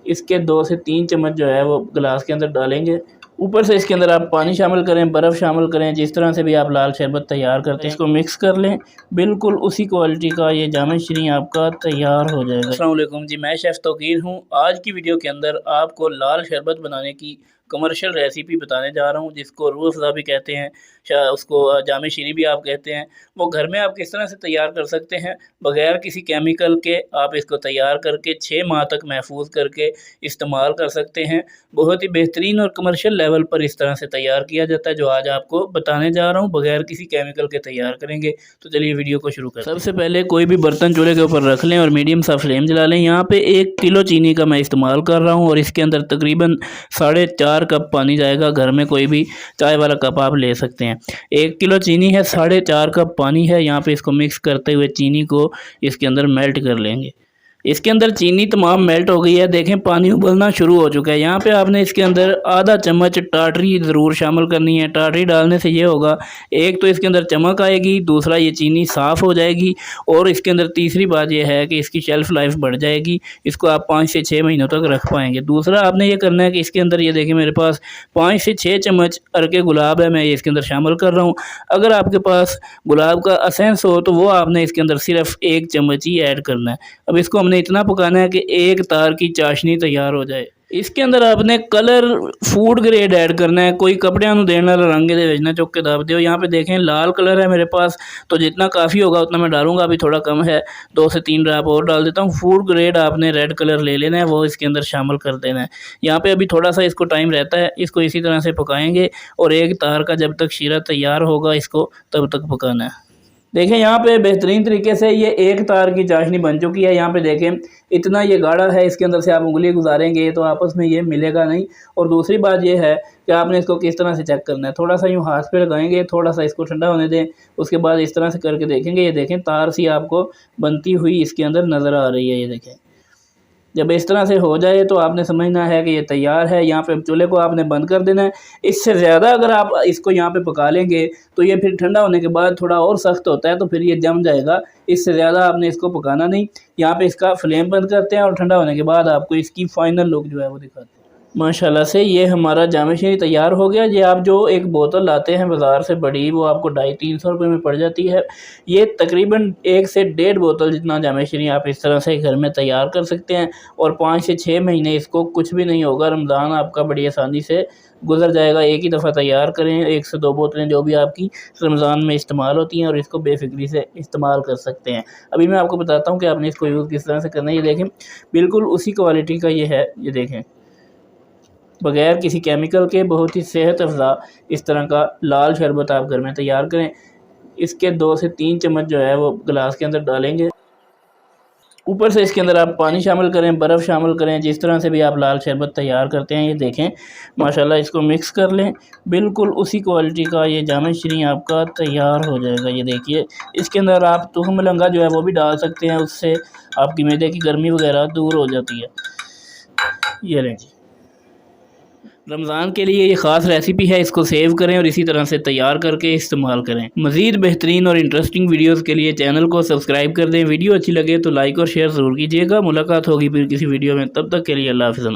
इसके 2 से 3 चम्मच जो है वो गिलास के अंदर डालेंगे। ऊपर से इसके अंदर आप पानी शामिल करें, बर्फ़ शामिल करें, जिस तरह से भी आप लाल शरबत तैयार करते हैं इसको मिक्स कर लें। बिल्कुल उसी क्वालिटी का ये जाम शीरीं आपका तैयार हो जाएगा। अस्सलाम वालेकुम जी, मैं शेफ़ तौकीर हूँ। आज की वीडियो के अंदर आपको लाल शरबत बनाने की कमर्शियल रेसिपी बताने जा रहा हूँ, जिसको रूह अफ़ज़ा भी कहते हैं, उसको जाम शीरीं भी आप कहते हैं। वो घर में आप किस तरह से तैयार कर सकते हैं बग़ैर किसी केमिकल के। आप इसको तैयार करके 6 माह तक महफूज करके इस्तेमाल कर सकते हैं। बहुत ही बेहतरीन और कमर्शियल लेवल पर इस तरह से तैयार किया जाता है, जो आज आपको बताने जा रहा हूँ, बग़ैर किसी केमिकल के तैयार करेंगे। तो चलिए वीडियो को शुरू करें। सबसे पहले कोई भी बर्तन चूल्हे के ऊपर रख लें और मीडियम सा फ्लेम जला लें। यहाँ पे 1 किलो चीनी का मैं इस्तेमाल कर रहा हूँ और इसके अंदर तकरीबन 4.5 कप पानी जाएगा। घर में कोई भी चाय वाला कप आप ले सकते हैं। 1 किलो चीनी है, 4.5 कप पानी है। यहाँ पे इसको मिक्स करते हुए चीनी को इसके अंदर मेल्ट कर लेंगे। इसके अंदर चीनी तमाम मेल्ट हो गई है। देखें पानी उबलना शुरू हो चुका है। यहाँ पे आपने इसके अंदर आधा चम्मच टाटरी ज़रूर शामिल करनी है। टाटरी डालने से ये होगा, एक तो इसके अंदर चमक आएगी, दूसरा ये चीनी साफ़ हो जाएगी और इसके अंदर तीसरी बात यह है कि इसकी शेल्फ़ लाइफ बढ़ जाएगी। इसको आप 5 से 6 महीनों तक रख पाएंगे। दूसरा आपने ये करना है कि इसके अंदर ये देखिए मेरे पास 5 से 6 चम्मच अरके गुलाब है, मैं ये इसके अंदर शामिल कर रहा हूँ। अगर आपके पास गुलाब का एसेंस हो तो वो आपने इसके अंदर सिर्फ 1 चम्मच ही ऐड करना है। अब इसको हमने इतना पकाना है कि 1 तार की चाशनी तैयार हो जाए। इसके अंदर आपने कलर फूड ग्रेड ऐड करना है। कोई कपड़ियां नूं देने वाला रंग दे भेजना चुक के दाब दियो। यहाँ पे देखें लाल कलर है मेरे पास, तो जितना काफ़ी होगा उतना मैं डालूंगा। अभी थोड़ा कम है, 2 से 3 ड्राप और डाल देता हूँ। फूड ग्रेड आपने रेड कलर ले लेना है, वो इसके अंदर शामिल कर देना है। यहाँ पे अभी थोड़ा सा इसको टाइम रहता है, इसको इसी तरह से पकाएंगे और 1 तार का जब तक शीरा तैयार होगा इसको तब तक पकाना है। देखें यहाँ पे बेहतरीन तरीके से ये 1 तार की चाशनी बन चुकी है। यहाँ पे देखें इतना ये गाढ़ा है, इसके अंदर से आप उंगली गुजारेंगे तो आपस में ये मिलेगा नहीं। और दूसरी बात ये है कि आपने इसको किस तरह से चेक करना है। थोड़ा सा यूँ हाथ पे लगाएंगे, थोड़ा सा इसको ठंडा होने दें, उसके बाद इस तरह से करके देखेंगे। ये देखें तार सी आपको बनती हुई इसके अंदर नज़र आ रही है। ये देखें जब इस तरह से हो जाए तो आपने समझना है कि ये तैयार है। यहाँ पे चूल्हे को आपने बंद कर देना है। इससे ज़्यादा अगर आप इसको यहाँ पे पका लेंगे तो ये फिर ठंडा होने के बाद थोड़ा और सख्त होता है, तो फिर ये जम जाएगा। इससे ज़्यादा आपने इसको पकाना नहीं। यहाँ पे इसका फ्लेम बंद करते हैं और ठंडा होने के बाद आपको इसकी फ़ाइनल लुक जो है वो दिखाते हैं। माशाल्लाह से ये हमारा जाम शीरीं तैयार हो गया। ये आप जो एक बोतल लाते हैं बाज़ार से बड़ी, वो आपको 250-300 रुपये में पड़ जाती है। ये तकरीबन 1 से 1.5 बोतल जितना जाम शीरीं आप इस तरह से घर में तैयार कर सकते हैं और 5 से 6 महीने इसको कुछ भी नहीं होगा। रमज़ान आपका बड़ी आसानी से गुजर जाएगा। एक ही दफ़ा तैयार करें, 1 से 2 बोतलें जो भी आपकी रमज़ान में इस्तेमाल होती हैं और इसको बेफ़िक्री से इस्तेमाल कर सकते हैं। अभी मैं आपको बताता हूँ कि आपने इसको यूज़ किस तरह से करना है। ये देखें बिल्कुल उसी क्वालिटी का ये है। ये देखें बग़ैर किसी केमिकल के बहुत ही सेहत अफ़ज़ा इस तरह का लाल शरबत आप घर में तैयार करें। इसके 2 से 3 चम्मच जो है वो गिलास के अंदर डालेंगे। ऊपर से इसके अंदर आप पानी शामिल करें, बर्फ़ शामिल करें, जिस तरह से भी आप लाल शरबत तैयार करते हैं। ये देखें माशाल्लाह इसको मिक्स कर लें। बिल्कुल उसी क्वालिटी का ये जाम शीरीं आपका तैयार हो जाएगा। ये देखिए इसके अंदर आप तुहम लंगा जो है वो भी डाल सकते हैं, उससे आपकी मैदे की गर्मी वगैरह दूर हो जाती है। ये लें, रमज़ान के लिए ये ख़ास रेसिपी है। इसको सेव करें और इसी तरह से तैयार करके इस्तेमाल करें। मज़ीद बेहतरीन और इंटरेस्टिंग वीडियोस के लिए चैनल को सब्सक्राइब कर दें। वीडियो अच्छी लगे तो लाइक और शेयर ज़रूर कीजिएगा। मुलाकात होगी फिर किसी वीडियो में, तब तक के लिए अल्लाह हाफ़िज़।